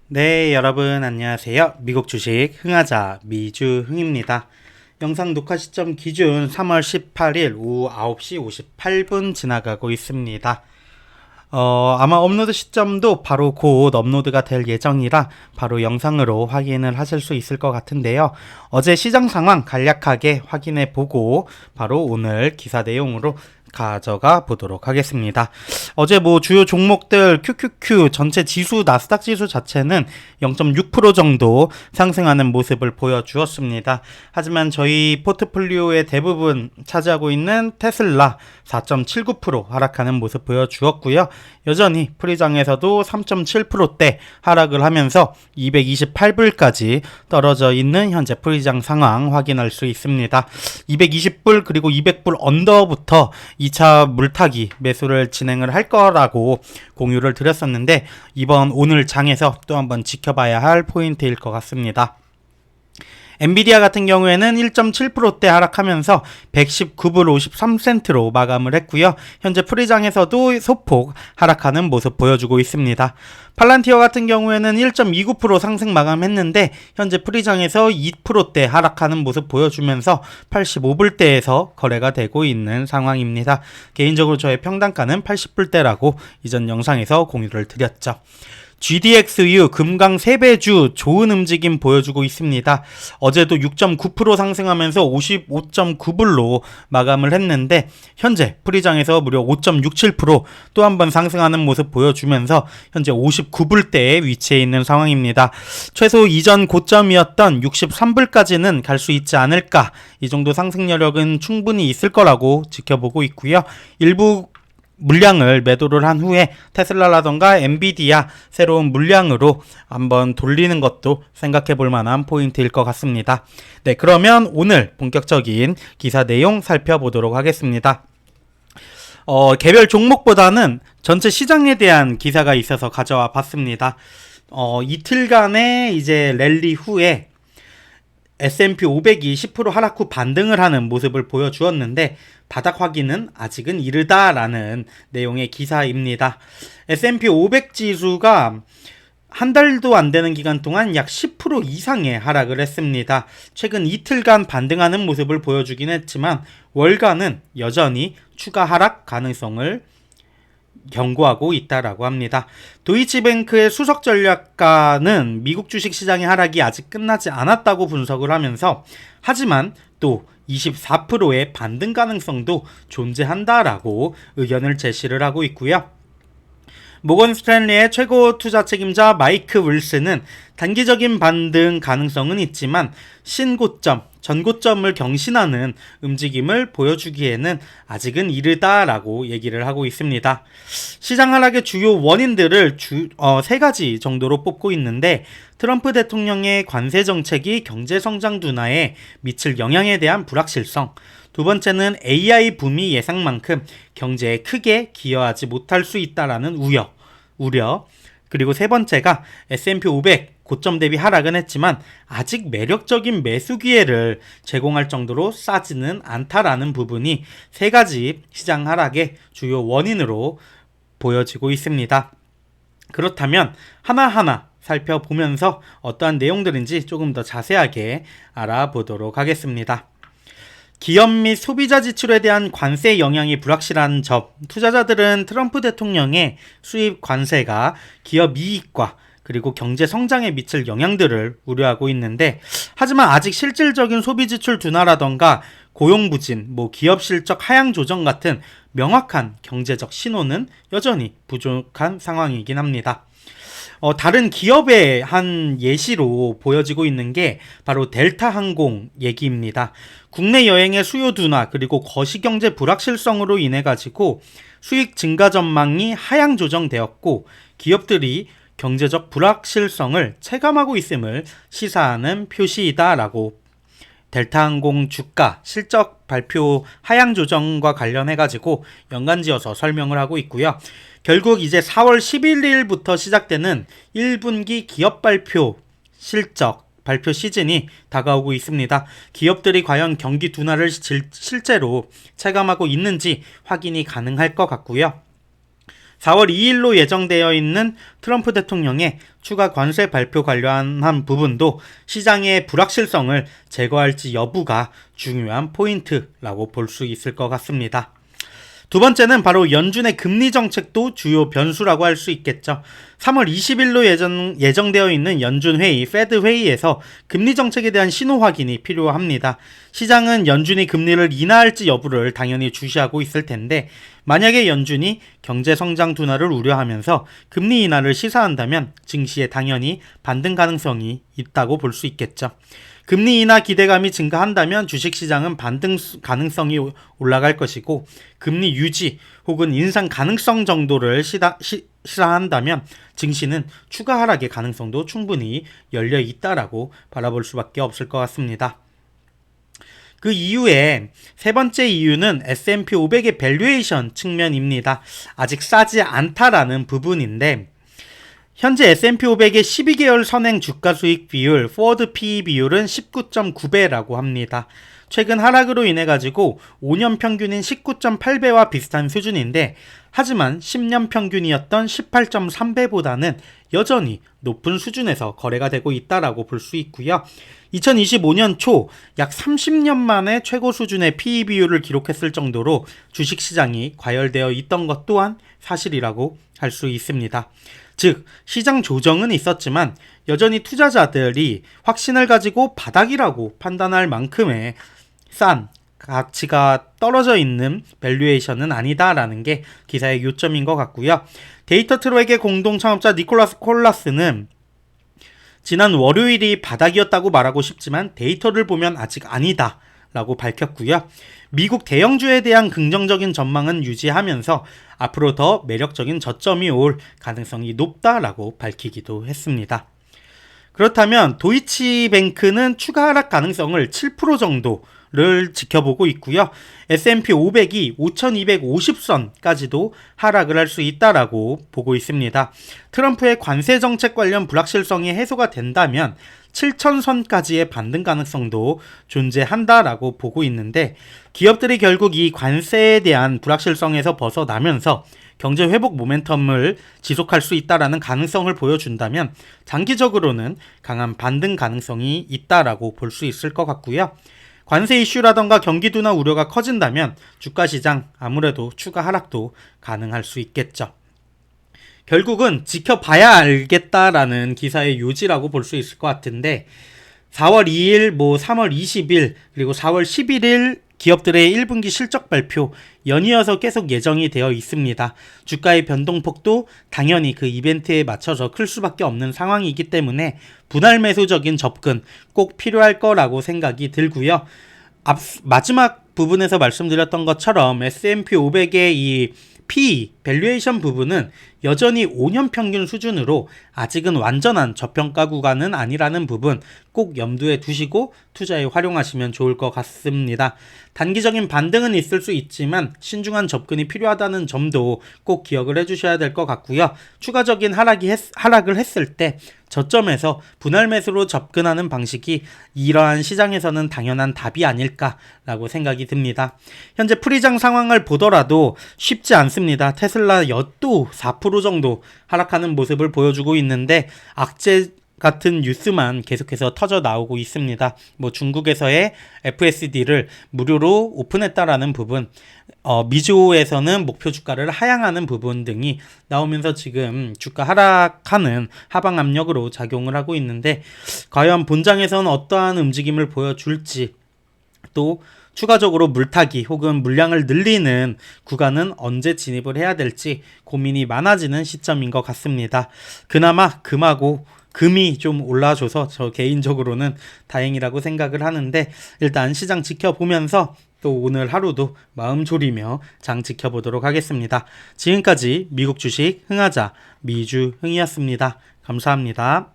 네, 여러분 안녕하세요. 미국 주식 흥하자 미주흥입니다. 영상 녹화 시점 기준 3월 18일 오후 9시 58분 지나가고 있습니다. 아마 업로드 시점도 바로 곧 업로드가 될 예정이라 바로 영상으로 확인을 하실 수 있을 것 같은데요. 어제 시장 상황 간략하게 확인해 보고 바로 오늘 기사 내용으로 가져가 보도록 하겠습니다. 어제 주요 종목들 QQQ 전체 지수 나스닥 지수 자체는 0.6% 정도 상승하는 모습을 보여주었습니다. 하지만 저희 포트폴리오의 대부분 차지하고 있는 테슬라 4.79% 하락하는 모습 보여주었고요. 여전히 프리장에서도 3.7%대 하락을 하면서 228불까지 떨어져 있는 현재 프리장 상황 확인할 수 있습니다. 220불 그리고 200불 언더부터 2차 물타기 매수를 진행을 할 거라고 공유를 드렸었는데 오늘 장에서 또 한번 지켜봐야 할 포인트일 것 같습니다. 엔비디아 같은 경우에는 1.7%대 하락하면서 119불 53센트로 마감을 했고요. 현재 프리장에서도 소폭 하락하는 모습 보여주고 있습니다. 팔란티어 같은 경우에는 1.29% 상승 마감했는데 현재 프리장에서 2%대 하락하는 모습 보여주면서 85불대에서 거래가 되고 있는 상황입니다. 개인적으로 저의 평단가는 80불대라고 이전 영상에서 공유를 드렸죠. GDXU 금강 3배주 좋은 움직임 보여주고 있습니다. 어제도 6.9% 상승하면서 55.9불로 마감을 했는데 현재 프리장에서 무려 5.67% 또 한 번 상승하는 모습 보여주면서 현재 59불대에 위치해 있는 상황입니다. 최소 이전 고점이었던 63불까지는 갈 수 있지 않을까, 이 정도 상승 여력은 충분히 있을 거라고 지켜보고 있고요. 일부 물량을 매도를 한 후에 테슬라라던가 엔비디아 새로운 물량으로 한번 돌리는 것도 생각해 볼 만한 포인트일 것 같습니다. 네, 그러면 오늘 본격적인 기사 내용 살펴보도록 하겠습니다. 개별 종목보다는 전체 시장에 대한 기사가 있어서 가져와 봤습니다. 이틀간의 이제 랠리 후에 S&P 500이 10% 하락 후 반등을 하는 모습을 보여주었는데 바닥 확인은 아직은 이르다라는 내용의 기사입니다. S&P 500 지수가 한 달도 안 되는 기간 동안 약 10% 이상의 하락을 했습니다. 최근 이틀간 반등하는 모습을 보여주긴 했지만 월간은 여전히 추가 하락 가능성을 경고하고 있다라고 합니다. 도이치뱅크의 수석 전략가는 미국 주식시장의 하락이 아직 끝나지 않았다고 분석을 하면서 하지만 또 24%의 반등 가능성도 존재한다라고 의견을 제시를 하고 있고요. 모건 스탠리의 최고 투자 책임자 마이크 윌슨은 단기적인 반등 가능성은 있지만 신고점, 전고점을 경신하는 움직임을 보여주기에는 아직은 이르다라고 얘기를 하고 있습니다. 시장 하락의 주요 원인들을 세 가지 정도로 뽑고 있는데 트럼프 대통령의 관세 정책이 경제 성장 둔화에 미칠 영향에 대한 불확실성, 두 번째는 AI 붐이 예상만큼 경제에 크게 기여하지 못할 수 있다라는 우려, 그리고 세 번째가 S&P 500 고점 대비 하락은 했지만 아직 매력적인 매수 기회를 제공할 정도로 싸지는 않다라는 부분이 세 가지 시장 하락의 주요 원인으로 보여지고 있습니다. 그렇다면 하나하나 살펴보면서 어떠한 내용들인지 조금 더 자세하게 알아보도록 하겠습니다. 기업 및 소비자 지출에 대한 관세 영향이 불확실한 점, 투자자들은 트럼프 대통령의 수입 관세가 기업 이익과 그리고 경제 성장에 미칠 영향들을 우려하고 있는데 하지만 아직 실질적인 소비 지출 둔화라던가 고용 부진, 기업 실적 하향 조정 같은 명확한 경제적 신호는 여전히 부족한 상황이긴 합니다. 다른 기업의 한 예시로 보여지고 있는 게 바로 델타 항공 얘기입니다. 국내 여행의 수요 둔화 그리고 거시경제 불확실성으로 인해 가지고 수익 증가 전망이 하향 조정되었고 기업들이 경제적 불확실성을 체감하고 있음을 시사하는 표시이다라고 델타항공 주가 실적 발표 하향 조정과 관련해 가지고 연관지어서 설명을 하고 있고요. 결국 이제 4월 11일부터 시작되는 1분기 기업 발표 실적 발표 시즌이 다가오고 있습니다. 기업들이 과연 경기 둔화를 실제로 체감하고 있는지 확인이 가능할 것 같고요. 4월 2일로 예정되어 있는 트럼프 대통령의 추가 관세 발표 관련한 부분도 시장의 불확실성을 제거할지 여부가 중요한 포인트라고 볼 수 있을 것 같습니다. 두 번째는 바로 연준의 금리 정책도 주요 변수라고 할 수 있겠죠. 3월 20일로 예정되어 있는 연준 회의, 페드 회의에서 금리 정책에 대한 신호 확인이 필요합니다. 시장은 연준이 금리를 인하할지 여부를 당연히 주시하고 있을 텐데, 만약에 연준이 경제 성장 둔화를 우려하면서 금리 인하를 시사한다면 증시에 당연히 반등 가능성이 있다고 볼 수 있겠죠. 금리 인하 기대감이 증가한다면 주식시장은 반등 가능성이 올라갈 것이고, 금리 유지 혹은 인상 가능성 정도를 시사한다면 증시는 추가 하락의 가능성도 충분히 열려 있다라고 바라볼 수밖에 없을 것 같습니다. 그 이후에 세 번째 이유는 S&P 500의 밸류에이션 측면입니다. 아직 싸지 않다라는 부분인데, 현재 S&P 500의 12개월 선행 주가 수익 비율, 포워드 PE 비율은 19.9배라고 합니다. 최근 하락으로 인해 가지고 5년 평균인 19.8배와 비슷한 수준인데, 하지만 10년 평균이었던 18.3배보다는 여전히 높은 수준에서 거래가 되고 있다라고 볼 수 있고요. 2025년 초 약 30년 만에 최고 수준의 PE 비율을 기록했을 정도로 주식시장이 과열되어 있던 것 또한 사실이라고 할 수 있습니다. 즉, 시장 조정은 있었지만 여전히 투자자들이 확신을 가지고 바닥이라고 판단할 만큼의 싼 가치가 떨어져 있는 밸류에이션은 아니다라는 게 기사의 요점인 것 같고요. 데이터 트랙의 공동 창업자 니콜라스 콜라스는 지난 월요일이 바닥이었다고 말하고 싶지만 데이터를 보면 아직 아니다 라고 밝혔고요. 미국 대형주에 대한 긍정적인 전망은 유지하면서 앞으로 더 매력적인 저점이 올 가능성이 높다라고 밝히기도 했습니다. 그렇다면 도이치뱅크는 추가 하락 가능성을 7% 정도를 지켜보고 있고요. S&P 500이 5250선까지도 하락을 할 수 있다라고 보고 있습니다. 트럼프의 관세 정책 관련 불확실성이 해소가 된다면 7000선까지의 반등 가능성도 존재한다라고 보고 있는데, 기업들이 결국 이 관세에 대한 불확실성에서 벗어나면서 경제 회복 모멘텀을 지속할 수 있다라는 가능성을 보여준다면 장기적으로는 강한 반등 가능성이 있다라고 볼 수 있을 것 같고요. 관세 이슈라던가 경기 둔화 우려가 커진다면 주가시장 아무래도 추가 하락도 가능할 수 있겠죠. 결국은 지켜봐야 알겠다라는 기사의 요지라고 볼 수 있을 것 같은데, 4월 2일, 3월 20일, 그리고 4월 11일 기업들의 1분기 실적 발표 연이어서 계속 예정이 되어 있습니다. 주가의 변동폭도 당연히 그 이벤트에 맞춰서 클 수밖에 없는 상황이기 때문에 분할 매수적인 접근 꼭 필요할 거라고 생각이 들고요. 마지막 부분에서 말씀드렸던 것처럼 S&P 500의 이 PE, 밸류에이션 부분은 여전히 5년 평균 수준으로 아직은 완전한 저평가 구간은 아니라는 부분 꼭 염두에 두시고 투자에 활용하시면 좋을 것 같습니다. 단기적인 반등은 있을 수 있지만 신중한 접근이 필요하다는 점도 꼭 기억을 해주셔야 될 것 같고요. 추가적인 하락을 했을 때 저점에서 분할 매수로 접근하는 방식이 이러한 시장에서는 당연한 답이 아닐까라고 생각이 듭니다. 현재 프리장 상황을 보더라도 쉽지 않습니다. 테슬라 엿도 4% 정도 하락하는 모습을 보여주고 있는데 악재 같은 뉴스만 계속해서 터져 나오고 있습니다. 중국에서의 FSD를 무료로 오픈했다라는 부분, 미주에서는 목표 주가를 하향하는 부분 등이 나오면서 지금 주가 하락하는 하방 압력으로 작용을 하고 있는데, 과연 본장에서는 어떠한 움직임을 보여줄지, 또 추가적으로 물타기 혹은 물량을 늘리는 구간은 언제 진입을 해야 될지 고민이 많아지는 시점인 것 같습니다. 그나마 금이 좀 올라줘서 저 개인적으로는 다행이라고 생각을 하는데, 일단 시장 지켜보면서 또 오늘 하루도 마음 졸이며 장 지켜보도록 하겠습니다. 지금까지 미국 주식 흥하자 미주흥이었습니다. 감사합니다.